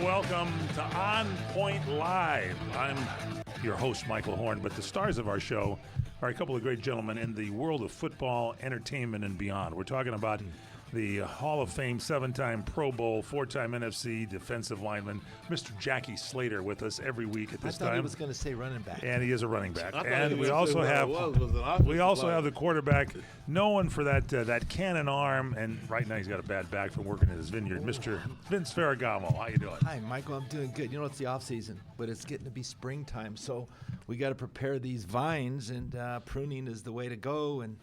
welcome to On Point Live. I'm your host, Michael Horn, but the stars of our show are a couple of great gentlemen in the world of football, entertainment, and beyond. We're talking about the Hall of Fame, 7-time Pro Bowl, 4-time NFC defensive lineman, Mr. Jackie Slater, with us every week at this time. I thought he was going to say running back. And he is a running back. And we also have the quarterback, known for that cannon arm, and right now he's got a bad back from working in his vineyard, Mr. Vince Ferragamo. How you doing? Hi, Michael. I'm doing good. You know, it's the off season, but it's getting to be springtime, so we got to prepare these vines, and pruning is the way to go. And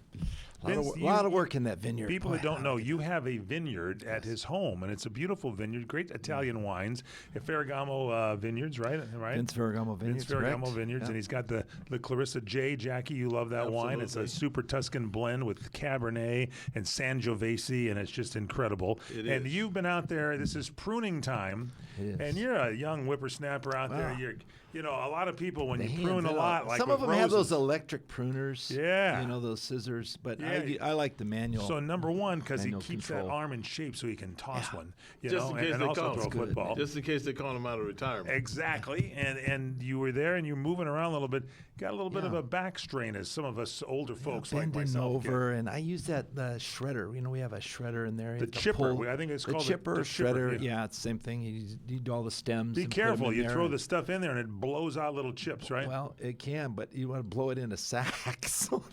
a lot of work in that vineyard. People that don't know, you have a vineyard at his home, and it's a beautiful vineyard, great Italian wines at Ferragamo Vineyards, right? Vince Ferragamo Vineyards. Vince Ferragamo Vineyards, and he's got the Clarissa J. Jackie, you love that wine. It's a super Tuscan blend with Cabernet and Sangiovese, and it's just incredible. And you've been out there. This is pruning time, and you're a young whippersnapper out there. You know, a lot of people when you prune a lot, like some of them roses, have those electric pruners. Yeah, you know, those scissors. But I like the manual. So number one, because he keeps that arm in shape so he can toss one. You just know, in case and they also throw a football. Just in case they call him out of retirement. Exactly. And you were there and you're moving around a little bit. Got a little bit of a back strain, as some of us older folks like myself over, and I use that shredder. You know, we have a shredder in there. The chipper. I think it's called the chipper. Shredder. Yeah, it's the same thing. You do all the stems. Be careful. You throw the stuff in there and it blows out little chips, right? Well, it can, but you want to blow it in a sack. So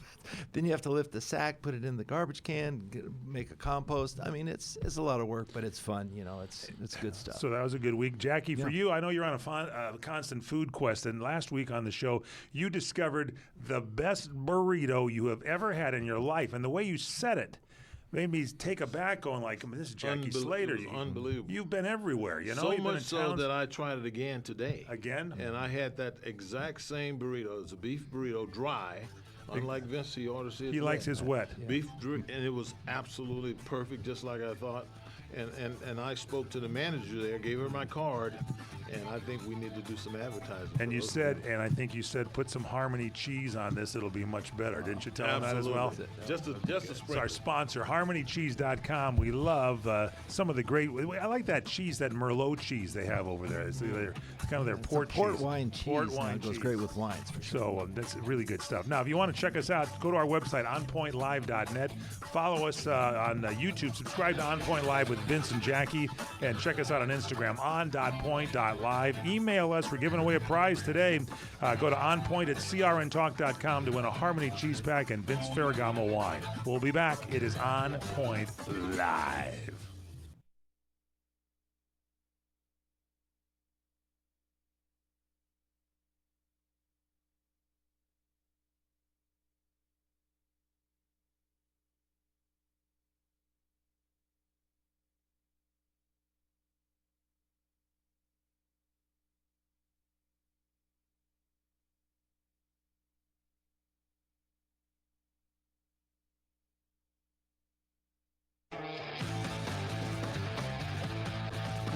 then you have to lift the sack, put it in the garbage can, make a compost. I mean, it's a lot of work, but it's fun. You know, it's good stuff. So that was a good week. Jackie, for you, I know you're on a constant food quest, and last week on the show, you discovered the best burrito you have ever had in your life, and the way you said it made me take a back going like, this is Jackie Slater. Unbelievable. You've been everywhere, you know? So much so that I tried it again today. Again? And I had that exact same burrito. It's a beef burrito, dry. Unlike Vince, he orders it. He likes his wet. Yeah. Beef, and it was absolutely perfect, just like I thought. And I spoke to the manager there, gave her my card, and I think we need to do some advertising. And you said, and I think you said, put some Harmony cheese on this; it'll be much better. Didn't you tell him that as well? Just a sprinkle. It's our sponsor, HarmonyCheese.com. We love some of the great. I like that cheese, that Merlot cheese they have over there. It's kind of their port wine cheese. Port wine goes great with wines for sure. So that's really good stuff. Now, if you want to check us out, go to our website, onpointlive.net. Follow us on YouTube. Subscribe to On Point Live with Vince and Jackie, and check us out on Instagram, on.point.live. Email us. We're giving away a prize today. Go to onpoint@crntalk.com to win a Harmony cheese pack and Vince Ferragamo wine. We'll be back. It is On Point Live.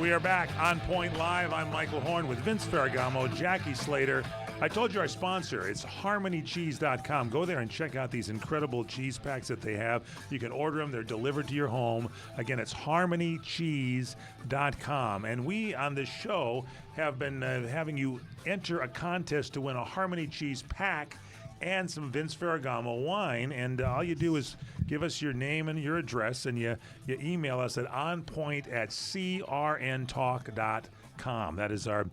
We are back on Point Live. I'm Michael Horn with Vince Ferragamo, Jackie Slater. I told you our sponsor. It's HarmonyCheese.com. Go there and check out these incredible cheese packs that they have. You can order them. They're delivered to your home. Again, it's HarmonyCheese.com. And we on this show have been having you enter a contest to win a Harmony Cheese pack and some Vince Ferragamo wine. And all you do is give us your name and your address, and you email us at onpoint@crntalk.com. That is our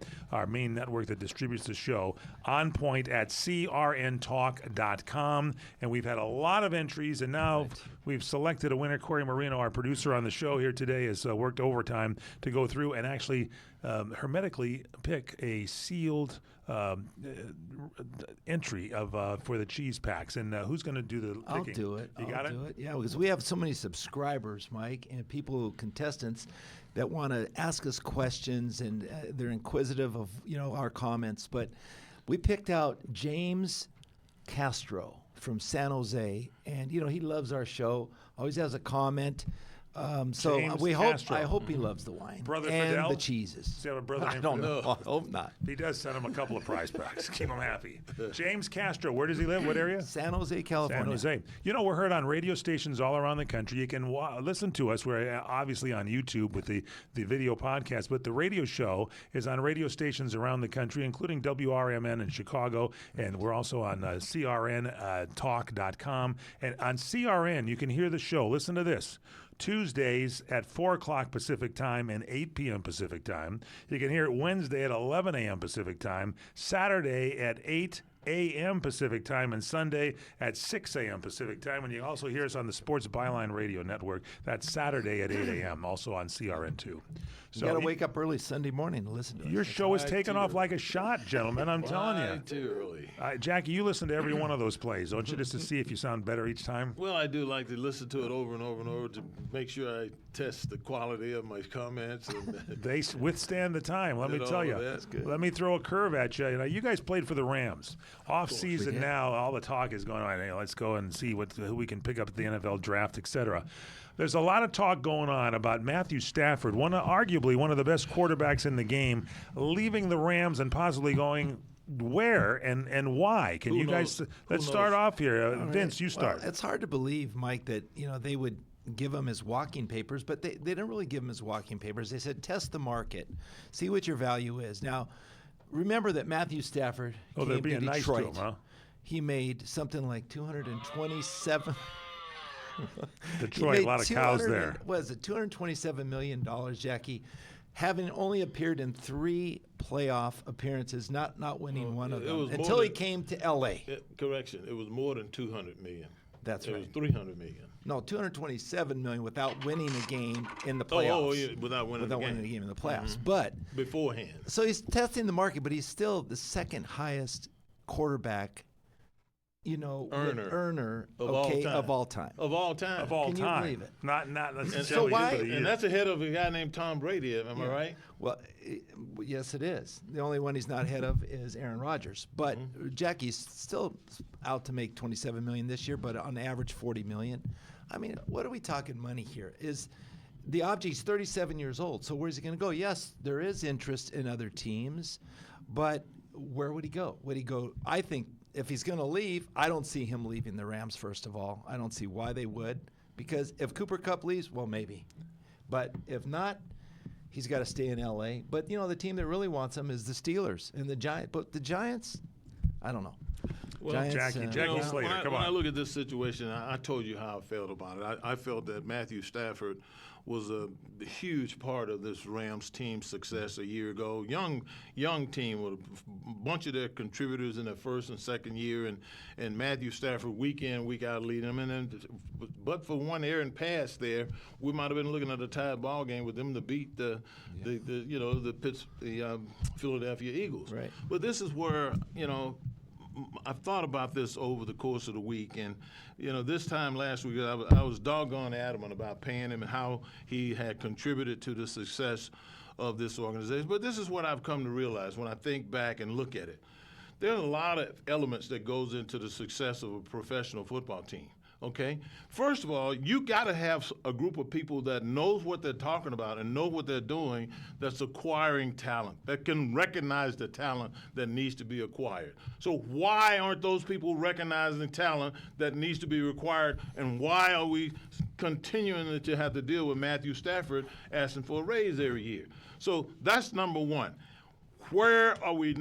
main network that distributes the show, onpoint@crntalk.com. And we've had a lot of entries, and now we've selected a winner. Corey Marino, our producer on the show here today, has worked overtime to go through and actually hermetically pick a sealed entry for the cheese packs. And who's going to do the picking? I'll do it. I'll do it. Yeah, because we have so many subscribers, Mike, and contestants that want to ask us questions, and they're inquisitive of our comments. But we picked out James Castro from San Jose, and he loves our show. Always has a comment. So James we hope. Castro. I hope he loves the wine Brother and Fidel? the cheeses. Does he have a brother I named don't Fidel? know. I hope not. He does send him a couple of prize packs. Keep him happy. James Castro, where does he live? What area? San Jose, California. San Jose. You know, we're heard on radio stations all around the country. You can listen to us. We're obviously on YouTube with the video podcast, but the radio show is on radio stations around the country, including WRMN in Chicago, and we're also on CRNtalk.com. And on CRN, you can hear the show. Listen to this. Tuesdays at 4 o'clock Pacific Time and 8 p.m. Pacific Time. You can hear it Wednesday at 11 a.m. Pacific Time, Saturday at 8 a.m. Pacific Time, and Sunday at 6 a.m. Pacific Time. And you also hear us on the Sports Byline Radio Network. That's Saturday at 8 a.m., also on CRN2. You got to wake up early Sunday morning to listen to us. Your show is taking off like a shot, gentlemen. I'm telling you. Too early. Jackie, you listen to every one of those plays, don't you, just to see if you sound better each time? Well, I do like to listen to it over and over and over to make sure I test the quality of my comments. And They withstand the time, let me tell you. That's good. Let me throw a curve at you. You guys played for the Rams. Off season now, all the talk is going on. Hey, let's go and see who we can pick up at the NFL draft, etc. There's a lot of talk going on about Matthew Stafford, arguably one of the best quarterbacks in the game, leaving the Rams and possibly going where and why. Can Who you knows? guys let's start off here. Vince, you start. Well, it's hard to believe, Mike, that they would give him his walking papers, but they didn't really give him his walking papers. They said test the market, see what your value is. Now, remember that Matthew Stafford came they're to being nice to Detroit. him, huh? He made something like 227. Detroit, a lot of cows there. Was it $227 million, Jackie? Having only appeared in 3 playoff appearances, not winning one of them, until he came to L.A. Correction, it was more than $200 million. That's it right. It was $300 million. No, $227 million without winning a game in the playoffs. Yeah, without winning a game in the playoffs. But beforehand. So he's testing the market, but he's still the second highest quarterback, earner of all time. Of all time. Of all time. Of all Can time. you believe it? Not necessarily. So why- And that's ahead of a guy named Tom Brady, am I right? Well, yes, it is. The only one he's not ahead of is Aaron Rodgers. But Jackie's still out to make $27 million this year, but on average $40 million. I mean, what are we talking money here? Is the object's 37 years old, so where's he going to go? Yes, there is interest in other teams, but where would he go? Would he go? I think if he's going to leave, I don't see him leaving the Rams, first of all. I don't see why they would, because if Cooper Kupp leaves, well, maybe. But if not, he's got to stay in L.A. But, the team that really wants him is the Steelers and the Giants. But the Giants, I don't know. Well, Giants, Jackie Slater, come on. When I look at this situation, I told you how I felt about it. I felt that Matthew Stafford was a huge part of this Rams team's success a year ago. Young team with a bunch of their contributors in their first and second year, and Matthew Stafford week in, week out leading them. And then, but for one errant pass there, we might have been looking at a tied ball game with them to beat the Philadelphia Eagles. Right. But this is where I've thought about this over the course of the week, and this time last week I was doggone adamant about paying him and how he had contributed to the success of this organization. But this is what I've come to realize when I think back and look at it. There are a lot of elements that goes into the success of a professional football team. Okay? First of all, you got to have a group of people that knows what they're talking about and know what they're doing, that's acquiring talent, that can recognize the talent that needs to be acquired. So why aren't those people recognizing the talent that needs to be acquired, and why are we continuing to have to deal with Matthew Stafford asking for a raise every year? So that's number one. Where are we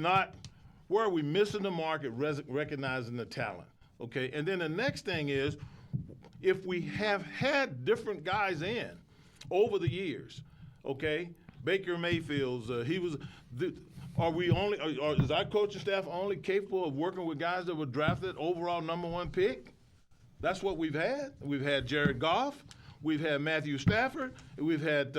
missing the market recognizing the talent? Okay, and then the next thing is, if we have had different guys in over the years, okay, Baker Mayfield's, is our coaching staff only capable of working with guys that were drafted overall #1 pick? That's what we've had. We've had Jared Goff, we've had Matthew Stafford, we've had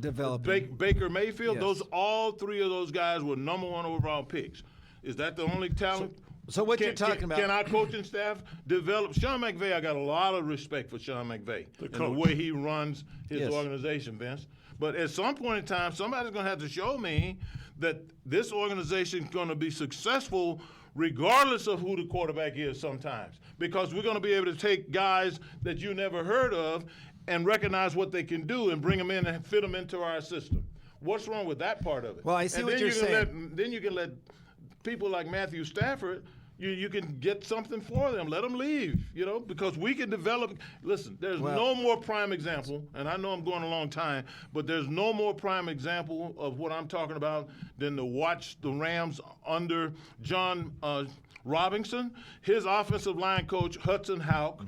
Baker Mayfield. Yes. All 3 of those guys were #1 overall picks. Is that the only talent? So what you're talking about? Can our coaching staff develop? Sean McVay, I got a lot of respect for Sean McVay and the way he runs his organization, Vince. But at some point in time, somebody's going to have to show me that this organization is going to be successful regardless of who the quarterback is sometimes, because we're going to be able to take guys that you never heard of and recognize what they can do and bring them in and fit them into our system. What's wrong with that part of it? Well, I see and what then you're you can saying. then you can let people like Matthew Stafford, you can get something for them. Let them leave, because we can develop. Listen, there's no more prime example, and I know I'm going a long time, but there's no more prime example of what I'm talking about than to watch the Rams under John Robinson. His offensive line coach, Hudson Houck,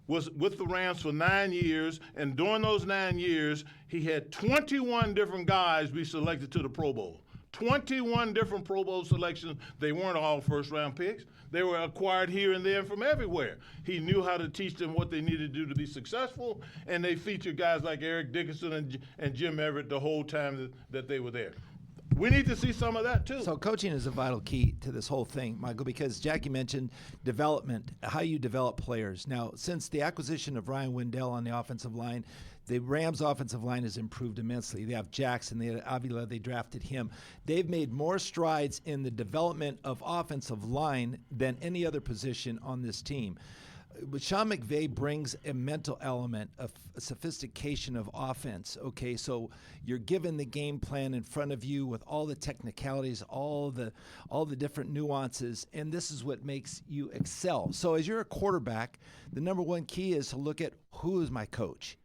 was with the Rams for 9 years, and during those 9 years, he had 21 different guys be selected to the Pro Bowl. 21 different Pro Bowl selections. They weren't all first-round picks. They were acquired here and there from everywhere. He knew how to teach them what they needed to do to be successful, and they featured guys like Eric Dickerson and Jim Everett the whole time that they were there. We need to see some of that, too. So coaching is a vital key to this whole thing, Michael, because Jackie mentioned development, how you develop players. Now, since the acquisition of Ryan Wendell on the offensive line, the Rams' offensive line has improved immensely. They have Jackson, they had Avila, they drafted him. They've made more strides in the development of offensive line than any other position on this team. But Sean McVay brings a mental element, a sophistication of offense. Okay, so you're given the game plan in front of you with all the technicalities, all the different nuances, and this is what makes you excel. So as you're a quarterback, the number one key is to look at who is my coach.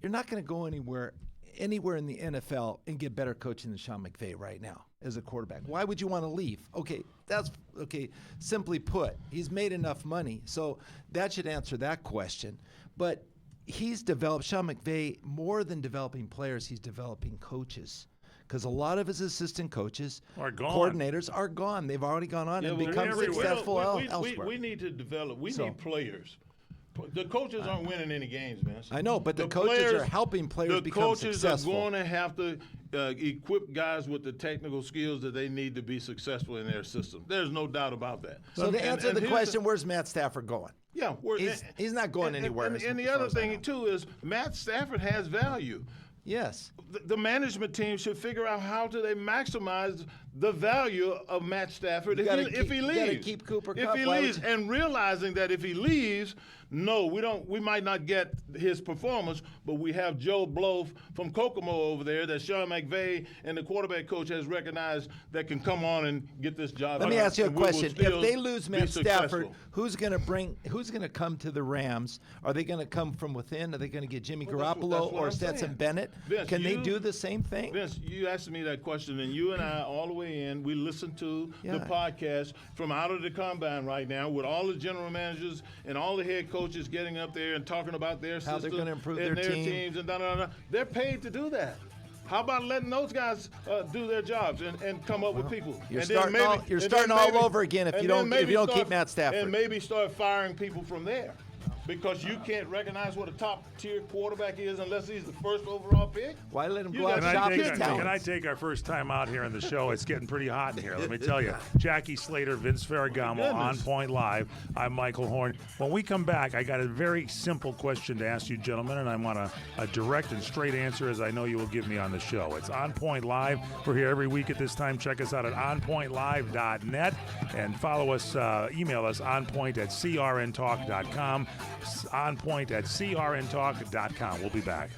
You're not going to go anywhere in the NFL and get better coaching than Sean McVay right now as a quarterback. Why would you want to leave? Okay, that's okay. Simply put, he's made enough money, so that should answer that question. But he's developed, Sean McVay, more than developing players, he's developing coaches. Because a lot of his assistant coaches, coordinators, are gone. They've already gone on and become successful elsewhere. We need to develop. We need players. The coaches aren't winning any games, man. I know, but the coaches are helping players become successful. The coaches are going to have to equip guys with the technical skills that they need to be successful in their system. There's no doubt about that. So to answer the question, where's Matt Stafford going? Yeah, he's not going anywhere. And the other thing, too, is Matt Stafford has value. Yes. The management team should figure out how do they maximize the value of Matt Stafford if he leaves. You got to keep Cooper Kupp. If he leaves, and realizing that if he leaves, no, we might not get his performance, but we have Joe Blow from Kokomo over there that Sean McVay and the quarterback coach has recognized that can come on and get this job. Let me ask you a question. If they lose Matt Stafford, who's going to come to the Rams? Are they going to come from within? Are they going to get Jimmy Garoppolo or Stetson Bennett? Vince, can they do the same thing? Vince, you asked me that question, and you and I, all the way in, we listened to the podcast from out of the combine right now with all the general managers and all the head coaches getting up there and talking about their system, how they're going to improve and their teams and da-da-da. They're paid to do that. How about letting those guys do their jobs and come up with people? You're starting all over again if you don't keep Matt Stafford. And maybe start firing people from there. Because you can't recognize what a top-tier quarterback is unless he's the first overall pick. Why let him go out and shop his talents? Can I take our first time out here in the show? It's getting pretty hot in here, let me tell you. Jackie Slater, Vince Ferragamo, On Point Live. I'm Michael Horn. When we come back, I got a very simple question to ask you gentlemen, and I want a direct and straight answer, as I know you will give me on the show. It's On Point Live. We're here every week at this time. Check us out at onpointlive.net and follow us, email us onpoint@crntalk.com. onpoint@crntalk.com. We'll be back.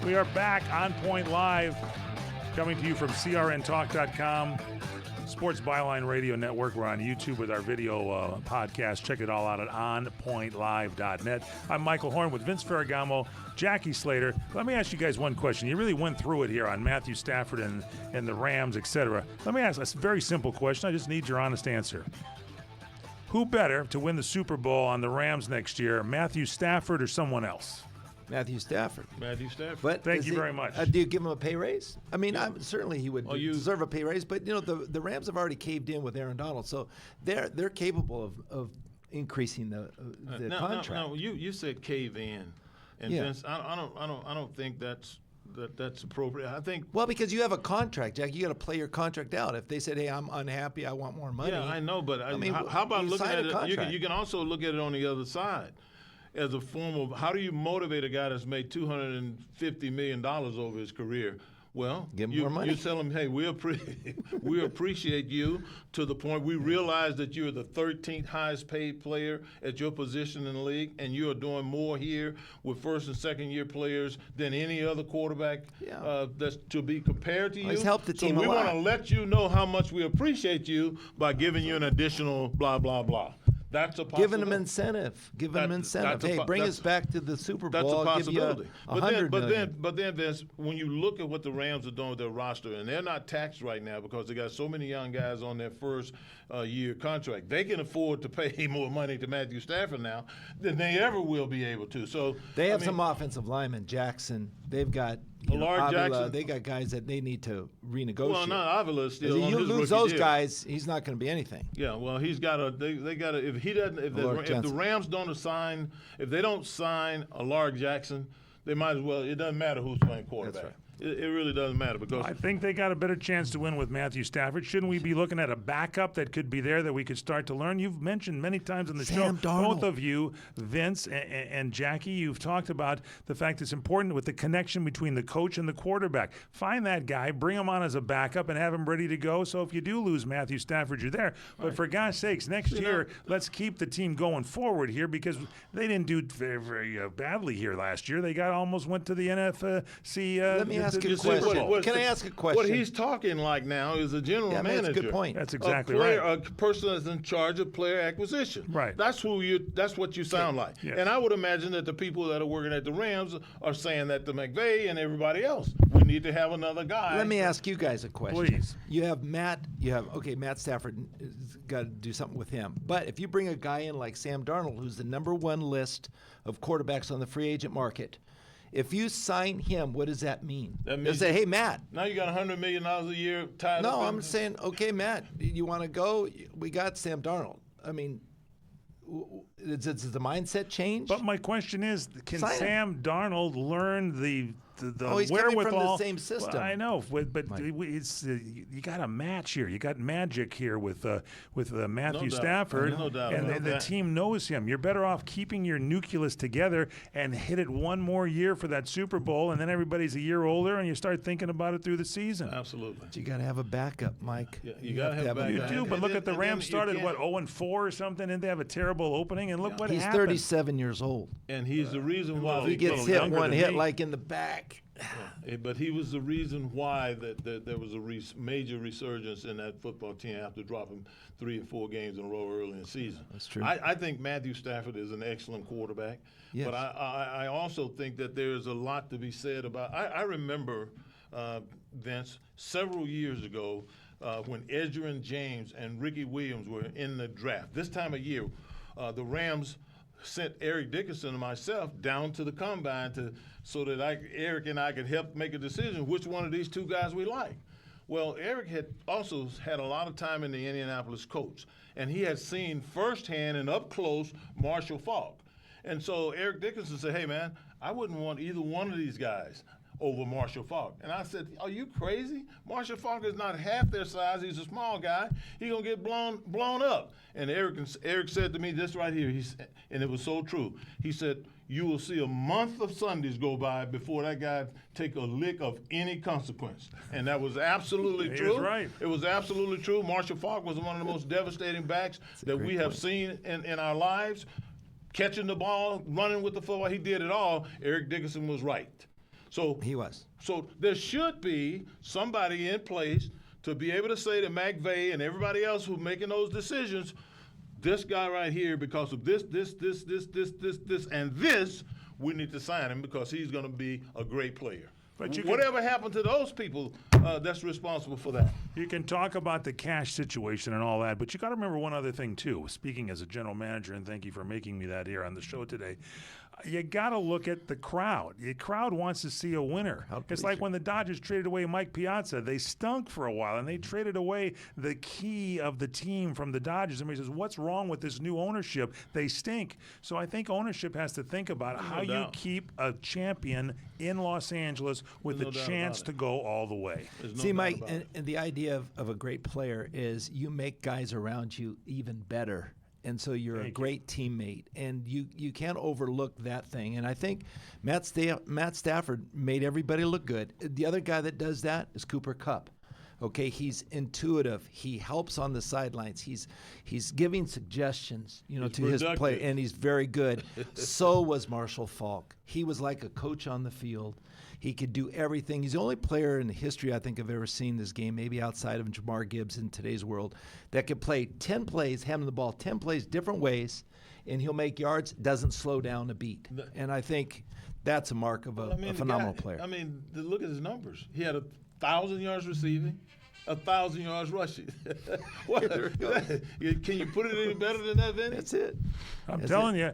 We are back on Point Live, coming to you from crntalk.com, Sports Byline Radio Network. We're on YouTube with our video podcast. Check it all out at onpointlive.net. I'm Michael Horn with Vince Ferragamo, Jackie Slater. Let me ask you guys one question. You really went through it here on Matthew Stafford and the Rams, etc. Let me ask a very simple question. I just need your honest answer. Who better to win the Super Bowl on the Rams next year, Matthew Stafford or someone else? Matthew Stafford. But Thank you very much. Do you give him a pay raise? I mean, certainly he would deserve a pay raise, but the Rams have already caved in with Aaron Donald, so they're capable of increasing the contract. Now, you said cave in, and Vince, I don't think that's appropriate. I think because you have a contract, Jack. You got to play your contract out. If they said, "Hey, I'm unhappy, I want more money." Yeah, I know, but I mean, how about looking at it? You can also look at it on the other side. As a form of how do you motivate a guy that's made $250 million over his career? Well, give him more money. You tell him, hey, we appreciate you to the point we realize that you're the 13th highest paid player at your position in the league, and you are doing more here with first and second year players than any other quarterback that's to be compared to you. He's helped the team so we a lot. want to let you know how much we appreciate you by giving you an additional blah, blah, blah. That's a possibility. Giving them incentive. Hey, bring us back to the Super Bowl. That's a possibility. I'll give you $100 million. But then, Vince, when you look at what the Rams are doing with their roster, and they're not taxed right now because they got so many young guys on their first year contract, they can afford to pay more money to Matthew Stafford now than they ever will be able to. So they have some offensive linemen. Jackson. They've got Avila, Jackson. They got guys that they need to renegotiate. Well, no, Avila is still on you his lose rookie those deal. guys, he's not going to be anything. Yeah, well, he's got to. They got to. If he doesn't, if the Rams don't sign, if they don't sign a Lark Jackson, they might as well. It doesn't matter who's playing quarterback. That's right. It really doesn't matter because I think they got a better chance to win with Matthew Stafford. Shouldn't we be looking at a backup that could be there that we could start to learn? You've mentioned many times on the show, both of you, Vince and Jackie, you've talked about the fact it's important with the connection between the coach and the quarterback. Find that guy, bring him on as a backup, and have him ready to go. So if you do lose Matthew Stafford, you're there. But for God's sakes, next year, let's keep the team going forward here because they didn't do very, very badly here last year. They almost went to the NFC. Let me ask you a question. Can I ask a question? What he's talking like now is a general manager. That's a good point. That's exactly right. A person that's in charge of player acquisition. Right. That's what you sound like. Yes. And I would imagine that the people that are working at the Rams are saying that to McVay and everybody else. We need to have another guy. Let me ask you guys a question. Please. You have Matt Stafford has got to do something with him. But if you bring a guy in like Sam Darnold, who's the #1 list of quarterbacks on the free agent market, if you sign him, what does that mean? That means they say, hey, Matt. Now you got $100 million a year tied up. No, I'm saying, okay, Matt, you want to go? We got Sam Darnold. I mean, does the mindset change? But my question is, can Sign Sam Darnold learn the he's wherewithal? coming from the same system. Well, I know, but it's you got a match here. You got magic here with Matthew Stafford, no doubt and the team knows him. You're better off keeping your nucleus together and hit it one more year for that Super Bowl, and then everybody's a year older, and you start thinking about it through the season. Absolutely. But you got to have a backup, Mike. Yeah, you got to have a backup. You do, but look at the Rams started 0-4 or something, and they have a terrible opening, and look what happened. He's 37 years old. And he's the reason why He gets hit one hit like in the back. But he was the reason why that there was a major resurgence in that football team after dropping 3 or 4 games in a row early in the season. That's true. I think Matthew Stafford is an excellent quarterback. Yes. But I also think that there's a lot to be said about. I remember, Vince, several years ago when Edgerrin James and Ricky Williams were in the draft. This time of year, the Rams sent Eric Dickerson and myself down to the combine so that Eric and I could help make a decision which one of these two guys we like. Well, Eric had also had a lot of time in the Indianapolis Colts, and he had seen firsthand and up close Marshall Faulk. And so Eric Dickerson said, hey, man, I wouldn't want either one of these guys over Marshall Faulk. And I said, are you crazy? Marshall Faulk is not half their size. He's a small guy. He's going to get blown up. And Eric said to me this right here, and it was so true. He said, you will see a month of Sundays go by before that guy take a lick of any consequence. And that was absolutely true. He was right. It was absolutely true. Marshall Faulk was one of the most devastating backs that we have seen in our lives. Catching the ball, running with the football, he did it all. Eric Dickerson was right. So He was. So there should be somebody in place to be able to say to McVay and everybody else who's making those decisions, this guy right here, because of this, and this, we need to sign him because he's going to be a great player. But whatever happened to those people that's responsible for that? You can talk about the cash situation and all that, but you got to remember one other thing too. Speaking as a general manager, and thank you for making me that here on the show today, you got to look at the crowd. The crowd wants to see a winner. It's like when the Dodgers traded away Mike Piazza. They stunk for a while, and they traded away the key of the team from the Dodgers. Somebody says, what's wrong with this new ownership? They stink. So I think ownership has to think about how you keep a champion in Los Angeles with a chance to go all the way. See, Mike, and the idea of a great player is you make guys around you even better. And so you're a great teammate, and you can't overlook that thing. And I think Matt Stafford made everybody look good. The other guy that does that is Cooper Kupp. Okay, he's intuitive. He helps on the sidelines. He's giving suggestions, to his play, and he's very good. So was Marshall Faulk. He was like a coach on the field. He could do everything. He's the only player in the history I think I've ever seen this game, maybe outside of Jamar Gibbs in today's world, that could play 10 plays, handle the ball 10 plays different ways, and he'll make yards, doesn't slow down a beat. And I think that's a mark of a phenomenal player. I mean, look at his numbers. He had 1,000 yards receiving, 1,000 yards rushing. Can you put it any better than that, Vinny? That's it. I'm telling you,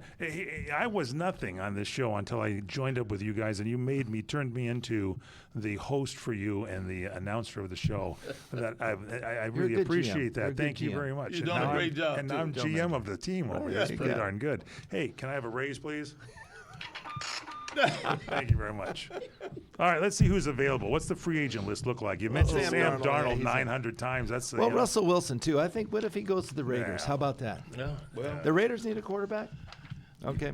I was nothing on this show until I joined up with you guys, and you turned me into the host for you and the announcer of the show. That I really appreciate that. Thank you very much. You've done a great job. And I'm GM of the team over here. That's pretty darn good. Hey, can I have a raise, please? Thank you very much. All right, let's see who's available. What's the free agent list look like? You mentioned Sam Darnold 900 times. That's Russell Wilson too. I think. What if he goes to the Raiders? How about that? Yeah. Well, the Raiders need a quarterback. Okay.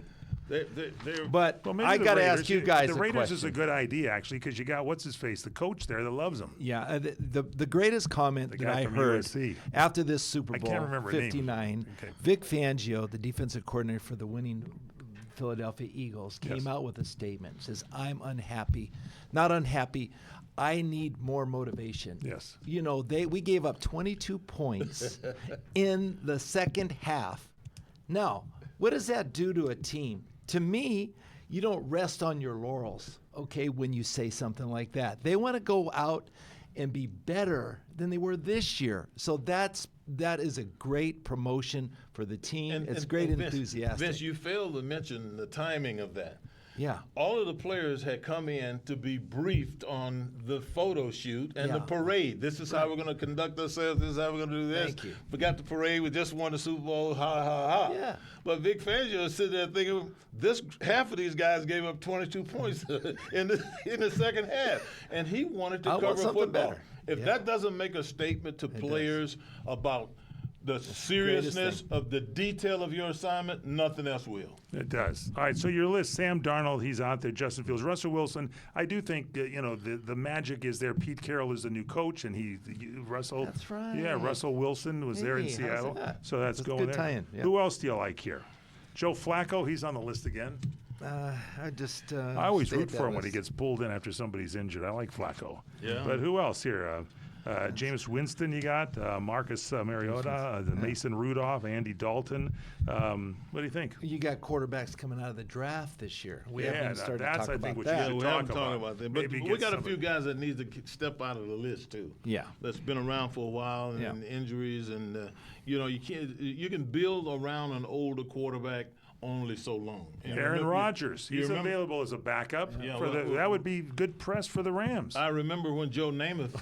But I got to ask you guys. The Raiders question. is a good idea actually because you got what's his face, the coach there that loves him. Yeah, the greatest comment that I heard USC. after this Super Bowl, I can't remember 59, Vic Fangio, the defensive coordinator for the winning Philadelphia Eagles, came out with a statement. Says, "I'm unhappy, not unhappy. I need more motivation." Yes. We gave up 22 points in the second half. Now, what does that do to a team? To me, you don't rest on your laurels, okay, when you say something like that. They want to go out and be better than they were this year. So that is a great promotion for the team. It's great and enthusiastic. Vince, you failed to mention the timing of that. Yeah. All of the players had come in to be briefed on the photo shoot and the parade. This is how we're going to conduct ourselves. This is how we're going to do this. Thank you. Forgot the parade. We just won the Super Bowl. Ha, ha, ha. Yeah. But Vic Fangio is sitting there thinking, half of these guys gave up 22 points in the second half. And he wanted to cover football. Better. If that doesn't make a statement to players about the seriousness of the detail of your assignment, nothing else will. It does. All right, so your list, Sam Darnold, he's out there. Justin Fields. Russell Wilson, I do think, the magic is there. Pete Carroll is the new coach, and Russell. That's right. Yeah, Russell Wilson was there in Seattle. That? So that's going good there. Tie-in. Yeah. Who else do you like here? Joe Flacco, he's on the list again. I always root for him when he gets pulled in after somebody's injured. I like Flacco. Yeah. But who else here? Jameis Winston, you got Marcus Mariota, Mason Rudolph, Andy Dalton. What do you think? You got quarterbacks coming out of the draft this year. We haven't even started to talk about what that. you We should haven't talk talked about that. But Maybe we got a somebody. few guys that need to step out of the list too. Yeah. That's been around for a while and injuries and you can build around an older quarterback only so long. Aaron Rodgers, he's available as a backup. Yeah, that would be good press for the Rams. I remember when Joe Namath.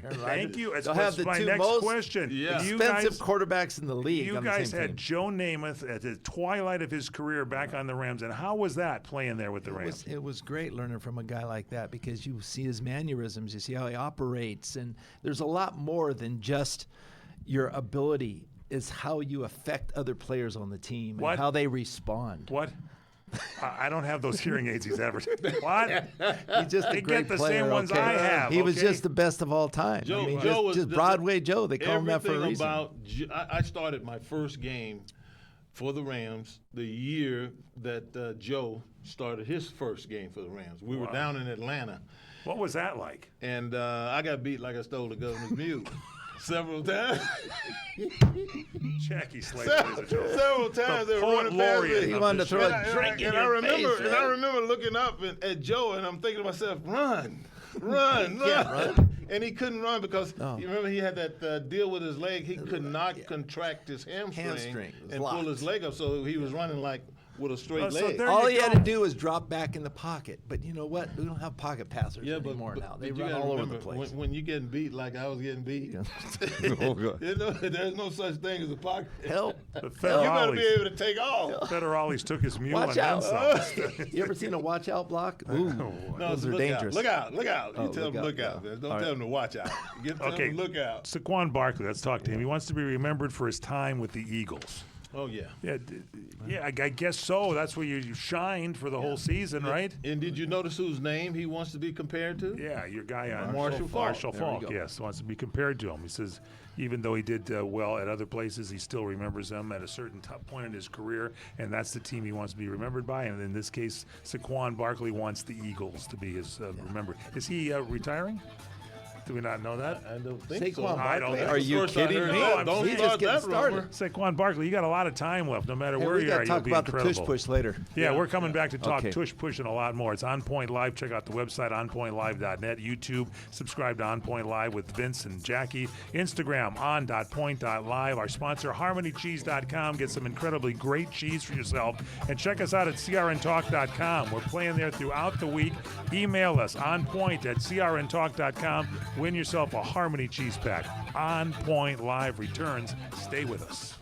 Thank you. They'll have the my two next most question. expensive quarterbacks in the league. You on the guys same had team. Joe Namath at the twilight of his career back on the Rams, and how was that playing there with the Rams? It was great learning from a guy like that because you see his mannerisms, you see how he operates, and there's a lot more than just your ability. Is how you affect other players on the team and how they respond. What? I don't have those hearing aids he's ever. What? He's just a great get the player. same ones I have. He was just the best of all time. Joe was just Broadway Joe. They call him that for a reason. I started my first game for the Rams the year that Joe started his first game for the Rams. We were down in Atlanta. What was that like? And I got beat like I stole the governor's mule several times. Jackie Slater is a joke. Several times they were poet running past laureate me. He wanted to throw a drink in I your remember, face, and I man. remember looking up at Joe, and I'm thinking to myself, run. Can't run. And he couldn't run because No. you remember he had that deal with his leg. He could not contract his hamstring It was and locked. pull his leg up, so he was running like with a straight so leg. there All you he had go. to do was drop back in the pocket. But you know what? We don't have pocket passers anymore now. They you run gotta all over remember, the place. When you're getting beat like I was getting beat, Oh, God. you know, there's no such thing as a pocket. Help. The You better be Federales, able to take off. Federales took his mule Watch and then out. some. You ever seen a watch out block? Ooh, No, those it's are look dangerous. Out. Look out. You Oh, tell them look out. yeah. Man. Don't All tell right. them to watch out. Tell Okay. them to look out. Saquon Barkley, let's talk to him. He wants to be remembered for his time with the Eagles. Oh, yeah. Yeah, I guess so. That's where you shined for the whole season, right? And did you notice whose name he wants to be compared to? Yeah, your guy on Marshall Faulk. Marshall There we Faulk, go. yes, wants to be compared to him. He says even though he did well at other places, he still remembers them at a certain point in his career, and that's the team he wants to be remembered by. And in this case, Saquon Barkley wants the Eagles to be his remembered. Is he retiring? Do we not know that? I don't think Saquon so. I don't Barkley? think Are so. you First I kidding heard me? that. Don't He's start just getting that started. rumor. Saquon Barkley, you got a lot of time left. No matter Hey, where we you got are, to you'll talk be about the incredible. tush push later. Yeah, we're coming back to talk Okay. tush push and a lot more. It's OnPointLive. Check out the website, onpointlive.net. YouTube, subscribe to OnPoint Live with Vince and Jackie. Instagram, on.point.live. Our sponsor, harmonycheese.com. Get some incredibly great cheese for yourself. And check us out at crntalk.com. We're playing there throughout the week. Email us, onpoint@crntalk.com. Win yourself a Harmony cheese pack. On Point Live returns. Stay with us.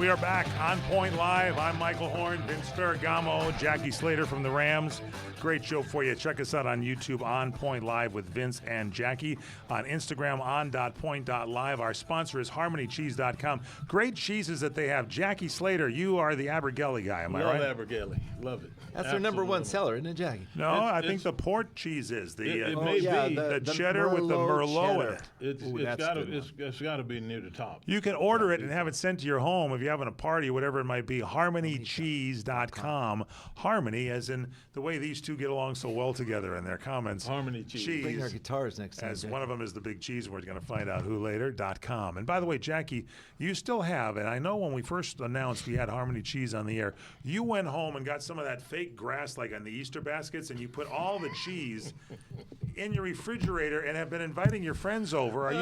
We are back on Point Live. I'm Michael Horn, Vince Ferragamo, Jackie Slater from the Rams. Great show for you. Check us out on YouTube, On Point Live with Vince and Jackie. On Instagram, on.point.live. Our sponsor is HarmonyCheese.com. Great cheeses that they have. Jackie Slater, you are the Abergele guy, am I right? Love Abergele. Love it. That's their number one seller, isn't it, Jackie? No, I think the port cheese is. It may be. The cheddar with the Merlot in it. It's got to be near the top. You can order it and have it sent to your home if you're having a party, whatever it might be. HarmonyCheese.com. Harmony, as in the way these two get along so well together in their comments. Harmony Cheese. Bring our guitars next time. As one of them is the big cheese, we're going to find out who later.com. And by the way, Jackie, you still have, and I know when we first announced we had Harmony Cheese on the air, you went home and got some of that fake grass like on the Easter baskets, and you put all the cheese in your refrigerator and have been inviting your friends over. Are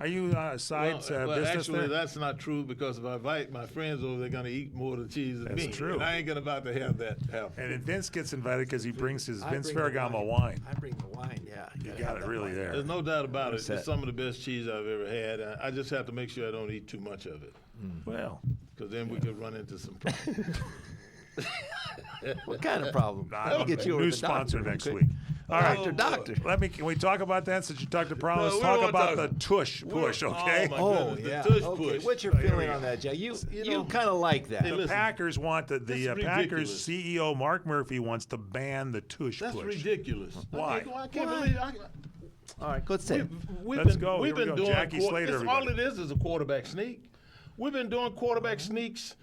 you side business actually, there? that's not true, because if I invite my friends over, they're going to eat more of the cheese than me. That's true. And I ain't about to have that happen. And then Vince gets invited because he brings his Vince bring the Ferragamo wine. I bring the wine, yeah. You got it really there. There's no doubt about it. Set. It's some of the best cheese I've ever had. I just have to make sure I don't eat too much of it, Well, because then we could run into some problems. What kind of problem? I'll get you over new the sponsor doctor, next okay? week. All right, Doctor. Can we talk about that since you talked to problems? No, we Talk don't about wanna the tush push, Oh, okay? my Oh, goodness, yeah. the tush Okay, push. what's your Here we feeling go. on that, Jack? You kind of like that. Hey, The listen, Packers want the That's Packers ridiculous. CEO Mark Murphy wants to ban the tush That's push. ridiculous. Why? I can't Why? believe All right, let's say it. Let's go. We've Here we been go. doing Jackie Slater, all everybody. it is a quarterback sneak. We've been doing quarterback sneaks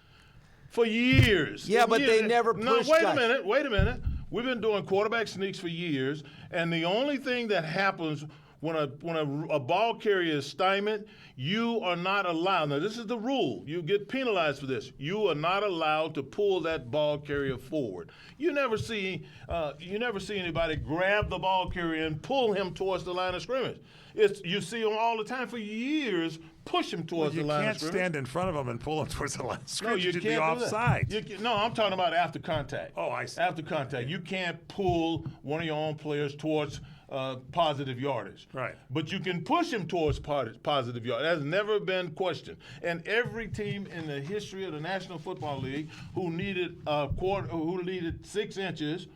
for years. Yeah, but they never No, pushed wait guys. a minute. We've been doing quarterback sneaks for years, and the only thing that happens when a ball carrier is stymied, you are not allowed. Now, this is the rule. You get penalized for this. You are not allowed to pull that ball carrier forward. You never see anybody grab the ball carrier and pull him towards the line of scrimmage. You see them all the time for years. Push him towards You the line can't of scrimmage. stand in front of him and pull him towards the line of No, scrimmage. you You'd can't be do that. offside. No, I'm talking about after contact. Oh, I see. After contact. You can't pull one of your own players towards positive yardage. Right. But you can push him towards positive yardage. That's never been questioned. And every team in the history of the National Football League who needed 6 inches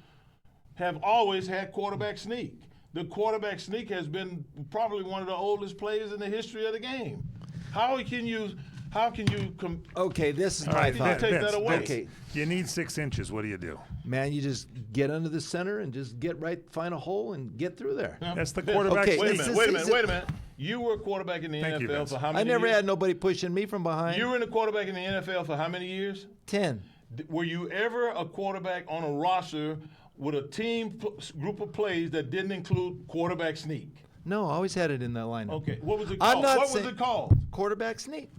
have always had quarterback sneak. The quarterback sneak has been probably one of the oldest plays in the history of the game. How can you Okay, this is All my right, thought. take that away. Okay, You need 6 inches. What do you do? man, you just get under the center and just find a hole and get through there. That's the quarterback Okay, sneak. Wait a minute. You were a quarterback in the Thank you, NFL Vince. for how many I never years? had nobody pushing me from behind. You were in a quarterback in the NFL for how many years? 10. Were you ever a quarterback on a roster with a team group of plays that didn't include quarterback sneak? No, I always had it in that lineup. Okay, what was it I'm called? not What was saying- it called? Quarterback sneak.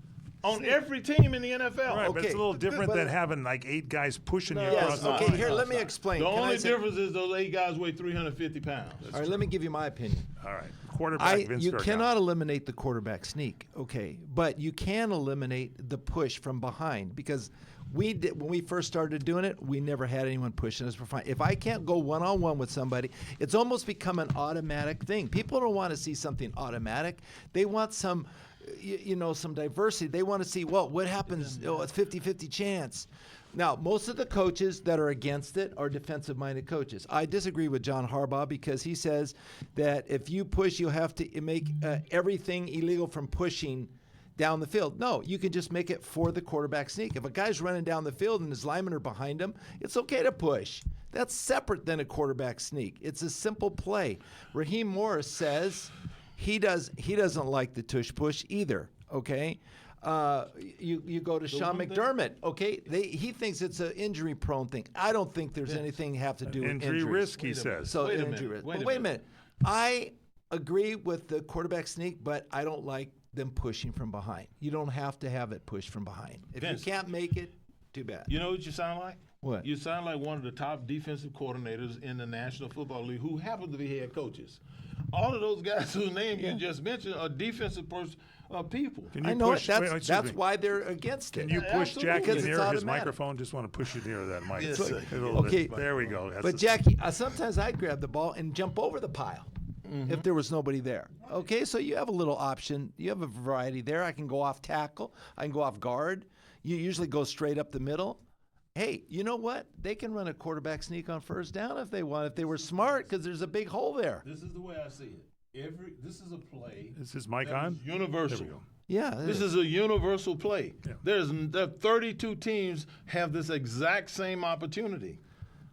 On every team in the NFL. Right, but it's a little Okay, different but- than having like 8 guys pushing you No, across Yes, the okay, line. here, let me explain. The Can I only say- difference is those 8 guys weigh 350 pounds. All right, let me give you my opinion. All right. Quarterback Vince You Ferragamo. cannot eliminate the quarterback sneak, okay, but you can eliminate the push from behind because when we first started doing it, we never had anyone pushing us from behind. If I can't go one-on-one with somebody, it's almost become an automatic thing. People don't want to see something automatic. They want some, some diversity. They want to see, what happens? Oh, it's 50-50 chance. Now, most of the coaches that are against it are defensive-minded coaches. I disagree with John Harbaugh because he says that if you push, you have to make everything illegal from pushing down the field. No, you can just make it for the quarterback sneak. If a guy's running down the field and his linemen are behind him, it's okay to push. That's separate than a quarterback sneak. It's a simple play. Raheem Morris says he doesn't like the tush push either, okay? You go to Sean McDermott, okay? He thinks it's an injury-prone thing. I don't think there's anything have to do with Injury injuries. risk, he says. So Wait a injury minute. risk. Wait But a wait a minute. minute. I agree with the quarterback sneak, but I don't like them pushing from behind. You don't have to have it pushed from behind. If Vince. you can't make it, too bad. You know what you sound like? What? You sound like one of the top defensive coordinators in the National Football League who happen to be head coaches. All of those guys whose name you just mentioned are defensive people. Can you I know push, it. excuse That's me. why they're against it. Can you push Absolutely. Jackie Because it's near his automatic. microphone? Just want to push you near that mic. Yes, It's sir. a little Okay. bit. There we go. That's But the- Jackie, sometimes I grab the ball and jump over the pile if there was nobody there. Okay, so you have a little option. You have a variety there. I can go off tackle. I can go off guard. you usually go straight up the middle. Hey, you know what? They can run a quarterback sneak on first down if they want, if they were smart, because there's a big hole there. This is the way I see it. This is a play. Is his mic that on? is universal. There we go. Yeah. This is a universal play. Yeah. There 32 teams have this exact same opportunity.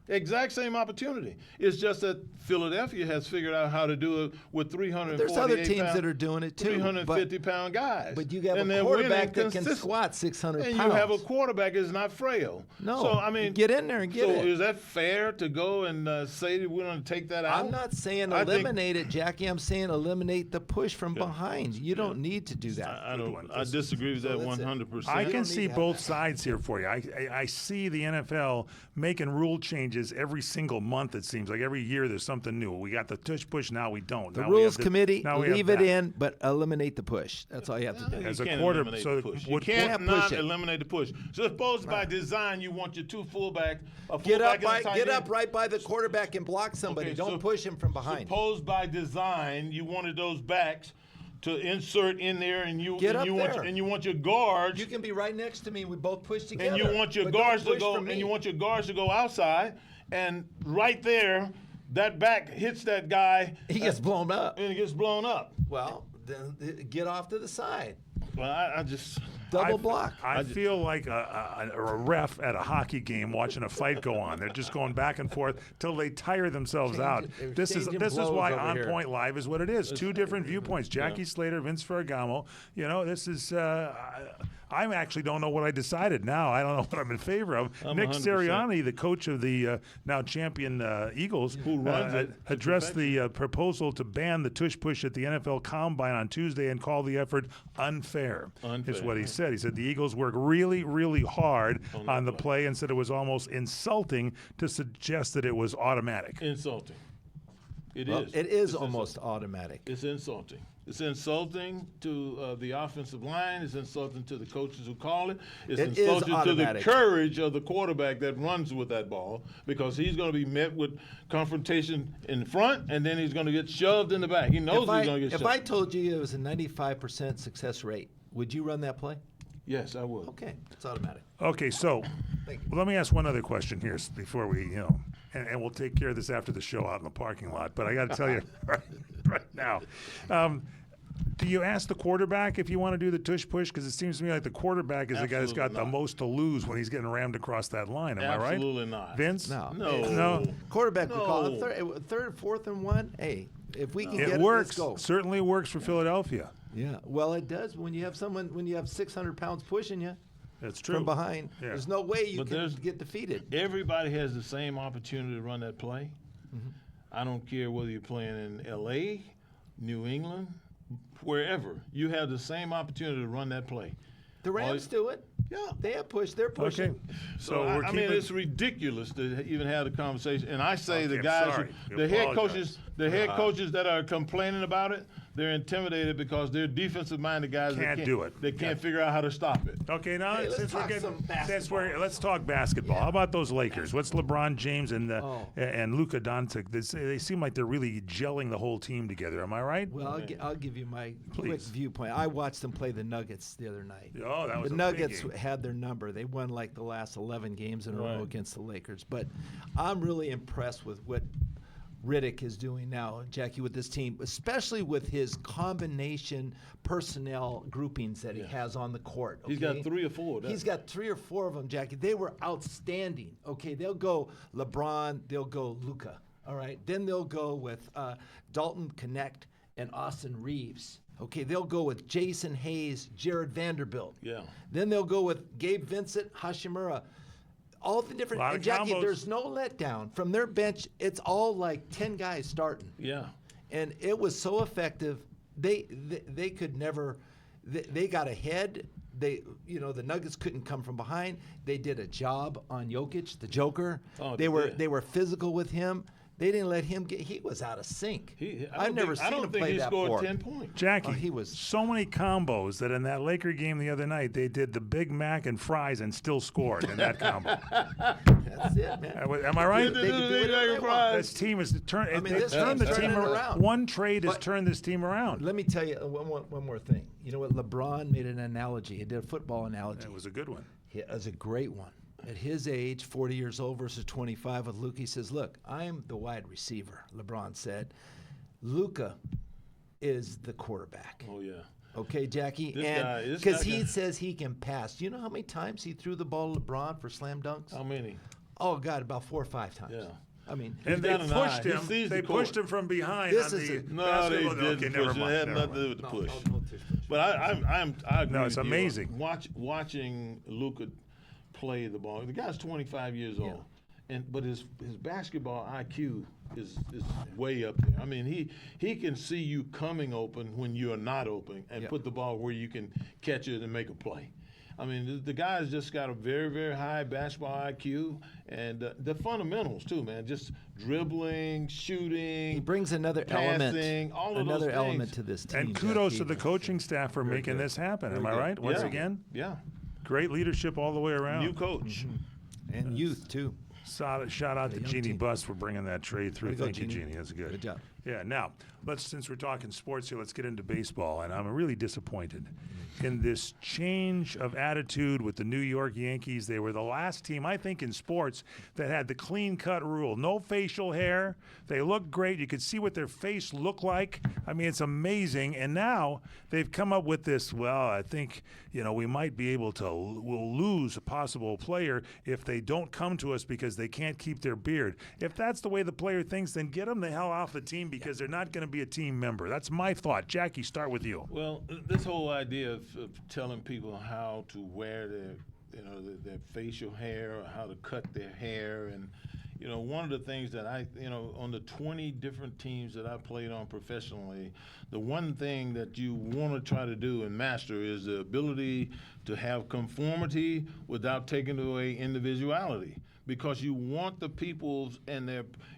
Exact same opportunity. It's just that Philadelphia has figured out how to do it with 348 There's other teams that are doing it too. 350-pound guys. But you have And a they're quarterback winning that can consistent. squat 600 And pounds. you have a quarterback that's not frail. No. So, I mean, Get in there and get so it. is that fair to go and say that we're going to take that out? I'm not saying I think- eliminate it, Jackie. I'm saying eliminate the push from behind. You don't need to do that. I disagree with that that's it. 100%. I don't can need see to have both that. sides here for you. I see the NFL making rule changes every single month, it seems like. Every year there's something new. We got the tush push, now we don't. The Now we have rules committee, now we have leave it that. in, but eliminate the push. That's all you have to do. As You a can't quarter- eliminate so the push. You would- can't Can't not push it. eliminate the push. So suppose by design you want your two fullback, a Get fullback up, and a tight get end. up right by the quarterback and block somebody. Okay, Don't so push him from behind. Suppose by design you wanted those backs to insert in there, and you Get and up you there. want and you want your guards, You can be right next to me. We both push together. and you want your but don't guards to push go, from me. and you want your guards to go outside, and right there, that back hits that guy, He gets blown up. and it gets blown up. Well, then get off to the side. Well, I just. Double block. I feel like a ref at a hockey game watching a fight go on. They're just going back and forth till they tire themselves out. they're This is changing this is why blows over On here. Point Live is what it is. Two different viewpoints. Jackie Slater, Vince Ferragamo. You know, this is. I actually don't know what I decided now. I don't know what I'm in favor of. I'm Nick 100%. Sirianni, the coach of the now champion Eagles, Who runs it to addressed the proposal to ban the tush push at the NFL Combine on Tuesday and called the effort unfair. Is Unfair. what he said. He said the Eagles worked really, really hard on the play and said it was almost insulting to suggest that it was automatic. Insulting. It is. Well, it is It's almost automatic. It's insulting. It's insulting to the offensive line. It's insulting to the coaches who call it. It's It is insulting to the automatic. courage of the quarterback that runs with that ball, because he's going to be met with confrontation in front, and then he's going to get shoved in the back. He knows he's going to get If shoved. I told you it was a 95% success rate, would you run that play? Yes, I would. Okay, it's automatic. Okay, so Thank you. let me ask one other question here before we, and we'll take care of this after the show out in the parking lot. But I got to tell you right now. Do you ask the quarterback if you want to do the tush push? Because it seems to me like the quarterback is the guy that's got Absolutely the not. most to lose when he's getting rammed across that line. Am I right? Absolutely not. Vince? No. No. Quarterback would call No. it third, fourth, and one. Hey, if we can It get works. it, let's go. Certainly works for Philadelphia. Yeah, well, it does when you have 600 pounds pushing you That's true. from behind. Yeah. There's no way you But can there's- get defeated. Everybody has the same opportunity to run that play. Mm-hmm. I don't care whether you're playing in L.A., New England, wherever. You have the same opportunity to run that play. The Rams do it. Yeah. They have pushed. They're pushing. Okay. So we're I keeping. mean, it's ridiculous to even have the conversation. And I say Okay, the I'm guys, sorry. You the head apologize. coaches that are complaining about it, they're intimidated because they're defensive-minded guys Can't do it. They can't figure out how to stop it. Okay, now Hey, let's since we're talk getting, some let's talk basketball. How about those Lakers? What's LeBron James and Oh. and Luka Doncic? They seem like they're really gelling the whole team together. Am I right? Well, I'll give you my quick Please. viewpoint. I watched them play the Nuggets the other night. Oh, that was The a Nuggets big game. had their number. They won like the last 11 games in a row Right. against the Lakers. But I'm really impressed with what Riddick is doing now, Jackie, with this team, especially with his combination personnel groupings that he has on the court. He's okay? got 3 or 4. He's got 3 or 4 of them, Jackie. They were outstanding. Okay, they'll go LeBron, they'll go Luka. All right, then they'll go with Dalton Connect and Austin Reeves. Okay, they'll go with Jason Hayes, Jared Vanderbilt. Yeah. Then they'll go with Gabe Vincent, Hashimura. All the different. Lot of And Jackie, combos. there's no letdown from their bench. It's all like 10 guys starting. Yeah. And it was so effective. They could never. They got ahead. The Nuggets couldn't come from behind. They did a job on Jokic, the Joker. Oh, they were yeah. they were physical with him. They didn't let him get. He was out of sync. I've never seen him play he that scored before. 10 points. Jackie, he was- so many combos that in that Laker game the other night they did the Big Mac and fries and still scored in that combo. That's it, man. Am I right? They can do whatever they want. This team has turned. I mean, It's this turned the team's team turning it around. around. One trade has But- turned this team around. Let me tell you one more thing. You know what? LeBron made an analogy. He did a football analogy. It was a good one. as a great one. At his age, 40 years old versus 25 with Luka, he says, look, I'm the wide receiver, LeBron said. Luka is the quarterback. Oh, yeah. Okay, Jackie? This Because guy he can- says he can pass. Do you know how many times he threw the ball to LeBron for slam dunks? How many? Oh, God, about 4 or 5 times. Yeah. I mean, And they got an eye. pushed He him. sees They the court. pushed him from behind This on is the a- No, they basketball. didn't Okay, push never it. It mind. had never nothing to do mind. with the push. no tush, tush. But I agree No, it's with you. amazing. Watching Luka play the ball. The guy's 25 years old, but his basketball IQ is way up there. I mean, he can see you coming open when you're not open and put the ball where you can catch it and make a play. I mean, the guy's just got a very, very high basketball IQ and the fundamentals too, man. Just dribbling, shooting. He brings another passing, element, all of another those element things. to this team. And kudos Jackie. to the coaching staff for making this happen. Am I good. right? Once Yeah. again, Yeah. great leadership all the way around. New coach. And youth, too. Solid. Shout out to young Jeannie team. Buss for bringing that trade through. Way to go, Thank you, Jeannie. Jeannie. That's good. Good job. Yeah. Now, since we're talking sports here, let's get into baseball. And I'm really disappointed in this change of attitude with the New York Yankees. They were the last team, I think, in sports that had the clean-cut rule. No facial hair. They look great. You could see what their face looked like. I mean, it's amazing. And now they've come up with this, well, I think, we might be able to, we'll lose a possible player if they don't come to us because they can't keep their beard. If that's the way the player thinks, then get them the hell off the team because they're not going to be a team member. That's my thought. Jackie, start with you. Well, this whole idea of telling people how to wear their facial hair or how to cut their hair, and one of the things that on the 20 different teams that I played on professionally, the one thing that you want to try to do and master is the ability to have conformity without taking away individuality. Because you want the people's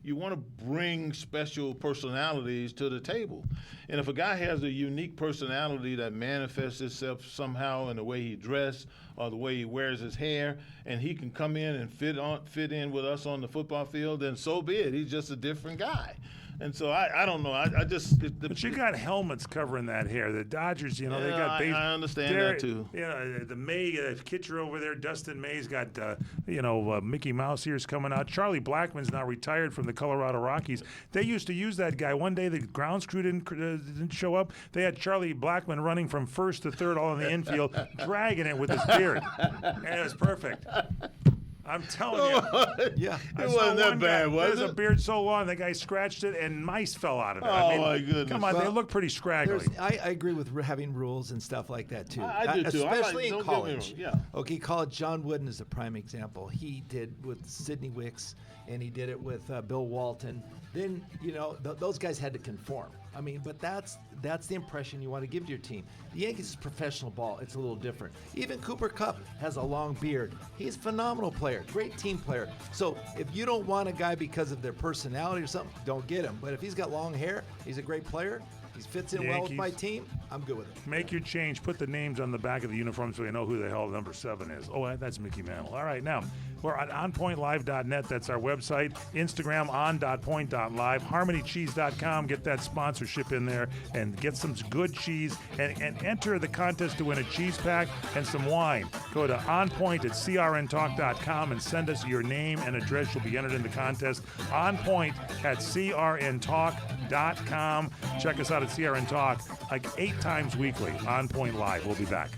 you want to bring special personalities to the table. And if a guy has a unique personality that manifests itself somehow in the way he dressed or the way he wears his hair, and he can come in and fit in with us on the football field, then so be it. He's just a different guy. And so I don't know. I just. But you got helmets covering that hair. The Dodgers, they got. I understand that too. The May catcher over there, Dustin May's got Mickey Mouse ears coming out. Charlie Blackmon's now retired from the Colorado Rockies. They used to use that guy. One day the grounds crew didn't show up. They had Charlie Blackmon running from first to third, all in the infield, dragging it with his beard, and it was perfect. I'm telling you. Yeah. It wasn't that bad, was There's it? a beard so long, the guy scratched it, and mice fell out of it. Oh, my goodness. Come on, they Well, look pretty scraggly. I agree with having rules and stuff like that, too. I do, too. I like- Especially in don't get me wrong, college. yeah. Okay, college, John Wooden is a prime example. He did with Sidney Wicks, and he did it with Bill Walton. Then, those guys had to conform. I mean, but that's the impression you want to give to your team. The Yankees is professional ball. It's a little different. Even Cooper Kupp has a long beard. He's a phenomenal player, great team player. So if you don't want a guy because of their personality or something, don't get him. But if he's got long hair, he's a great player. He fits in well with my Yankees. team. I'm good with it. Make your change. Put the names on the back of the uniform so you know who the hell number 7 is. Oh, that's Mickey Mantle. All right, now we're at onpointlive.net. That's our website. Instagram on.point.live. HarmonyCheese.com. Get that sponsorship in there and get some good cheese and enter the contest to win a cheese pack and some wine. Go to onpoint@crntalk.com and send us your name and address. You'll be entered in the contest. onpoint@crntalk.com. Check us out at CRN Talk like 8 times weekly. On Point Live. We'll be back.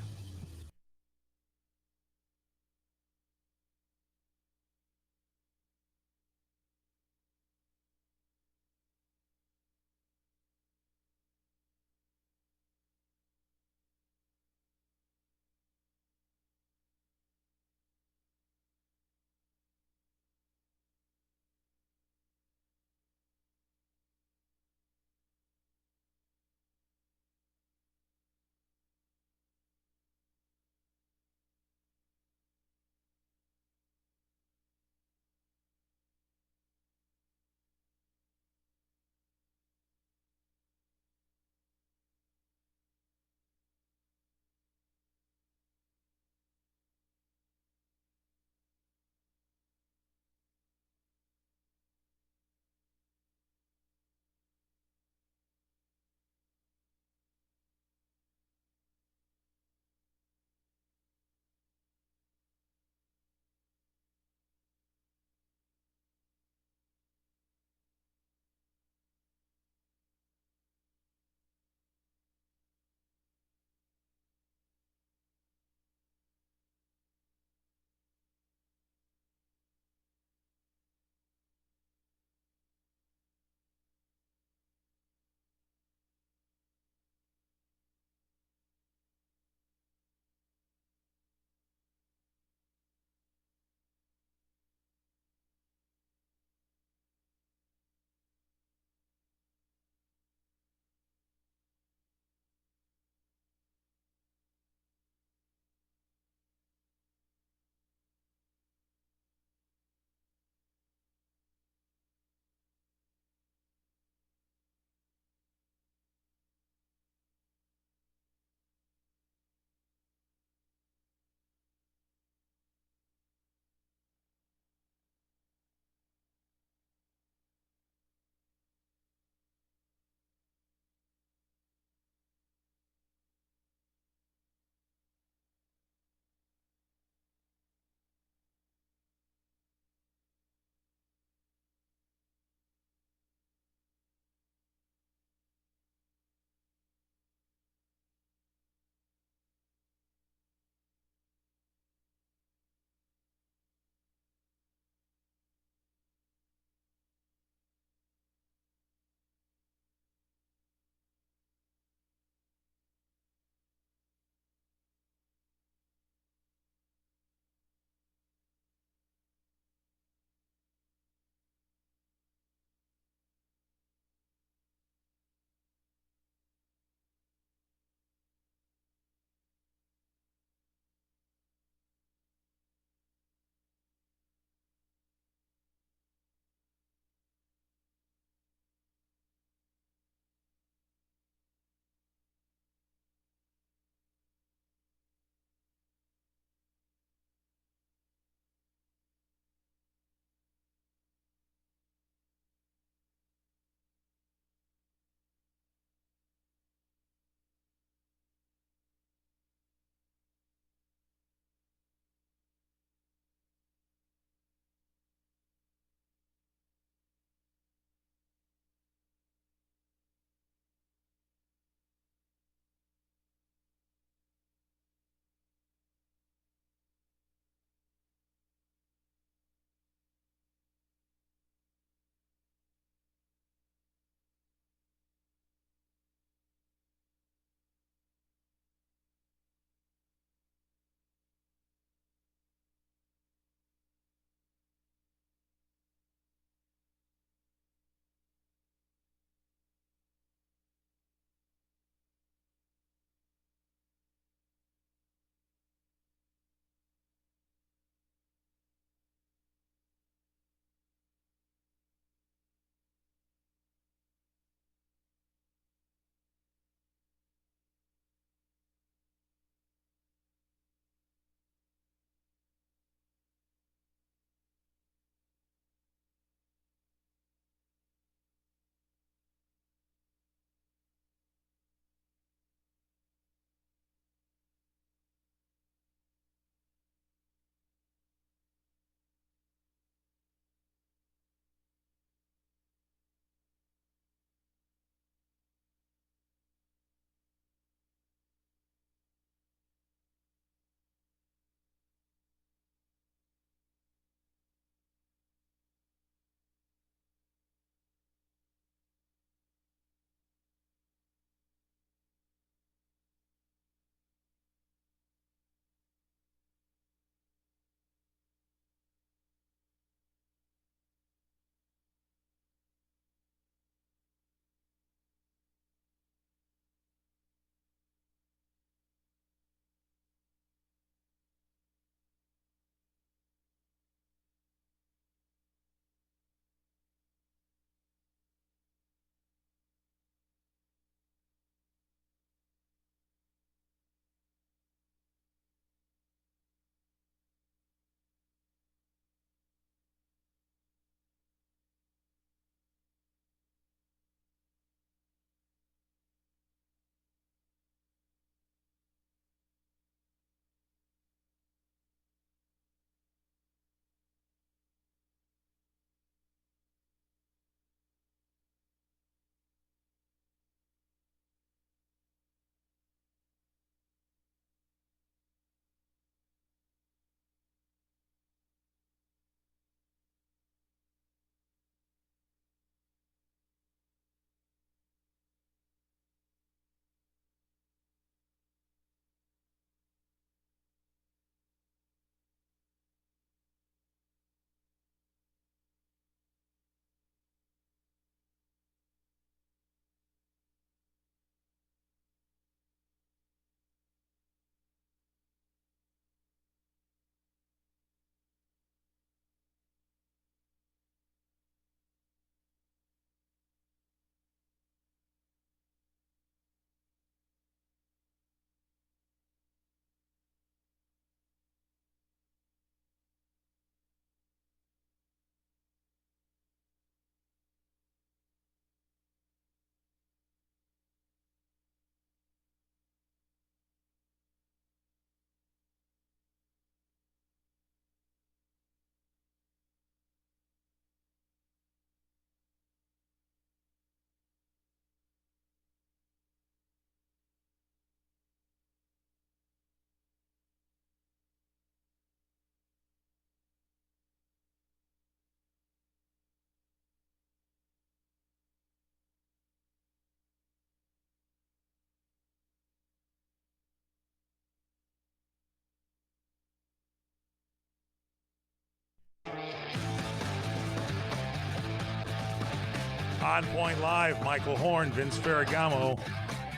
On Point Live, Michael Horn, Vince Ferragamo,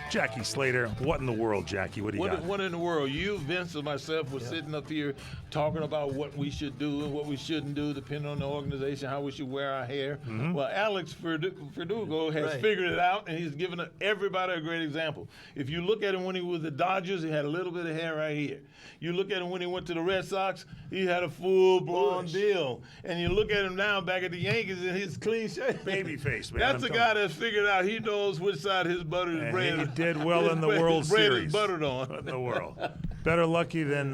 Jackie Slater. What in the world, Jackie? What do you got? What in the world? You, Vince, and myself were sitting up here talking about what we should do and what we shouldn't do, depending on the organization, how we should wear our hair. Well, Alex Verdugo has figured it out, and he's given everybody a great example. If you look at him when he was the Dodgers, he had a little bit of hair right here. You look at him when he went to the Red Sox, he had a full blonde deal. And you look at him now back at the Yankees, and he's clean shaven. Baby face, man. That's a guy that's figured out. He knows which side his butter is bread. He did well in the World bread Series. is buttered on. In the world. Better lucky than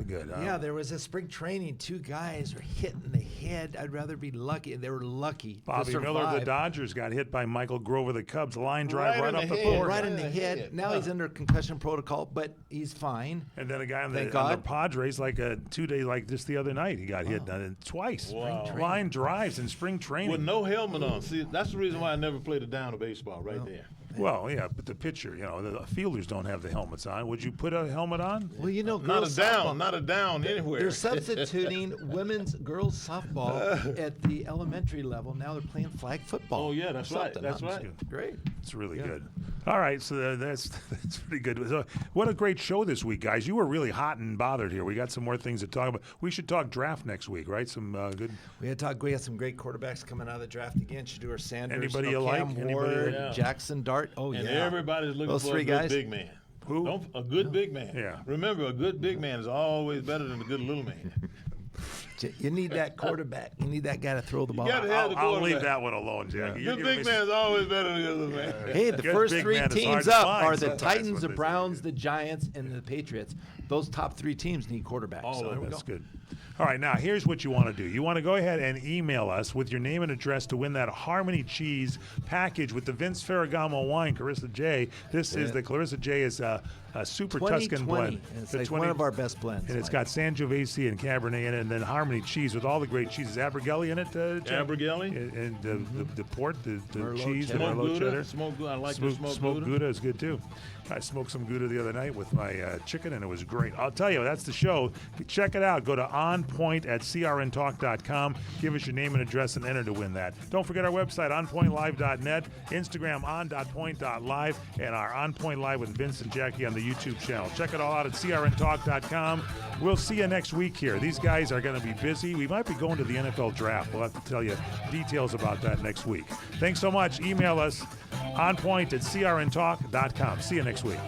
good. Huh? Yeah, there was a spring training. 2 guys were hit in the head. I'd rather be lucky. They were lucky. Bobby to Miller of the survive. Dodgers got hit by Michael Grove of the Cubs. Line drive right up the court. Right in the head. Now he's under concussion protocol, but he's fine. And then a guy on the God. Padres, like a 2-day, like just the other night, he got hit twice. Wow. Line drives in spring training. With no helmet on. See, that's the reason why I never played a down of baseball right there. Well, yeah, but the pitcher, the fielders don't have the helmets on. Would you put a helmet on? Well, Not girls a down, softball, not a down anywhere. they're substituting girls softball at the elementary level. Now they're playing flag football. Oh, yeah, that's or right. something, That's huh? right. Great. It's really good. All right, so that's pretty good. So what a great show this week, guys. You were really hot and bothered here. We got some more things to talk about. We should talk draft next week, right? Some good. We got some great quarterbacks coming out of the draft again. Shador Sanders, Anybody you like? Cam Anybody Ward, Yeah. Jackson Dart. Oh, And yeah. everybody's looking Those for 3 a good guys. big man. Who? A good big man. Yeah. Remember, a good big man is always better than a good little man. You need that quarterback. You need that guy to throw the ball. gotta have the I'll leave quarterback. that one alone, Jackie. You're Good giving big me man is always better than a good little man. Hey, the Good first big 3 man is hard teams to up find are the sometimes Titans, what the they say. Browns, the Giants, and the Patriots. Those top 3 teams need quarterbacks. All So of there we That's go. good. All right, now here's what you want to do. You want to go ahead and email us with your name and address to win that Harmony Cheese package with the Vince Ferragamo wine, Clarissa J. This is the Clarissa J is a super Tuscan 2020. blend. And it's The like one of our best blends. And it's Mike. got Sangiovese and Cabernet in it, and then Harmony cheese with all the great cheeses. Abergelli in it, Jack? Abergelli? And the port, the Merlot cheese, the cheddar. Smoked Merlot Gouda. cheddar. Smoked Gouda. I like the Smoked smoked Gouda. Gouda is good too. I smoked some Gouda the other night with my chicken, and it was great. I'll tell you, that's the show. Check it out. Go to onpoint@crntalk.com. Give us your name and address and enter to win that. Don't forget our website, onpointlive.net, Instagram, on.point.live, and our On Point Live with Vince and Jackie on the YouTube channel. Check it all out at crntalk.com. We'll see you next week here. These guys are going to be busy. We might be going to the NFL draft. We'll have to tell you details about that next week. Thanks so much. Email us onpoint@crntalk.com. See you next week.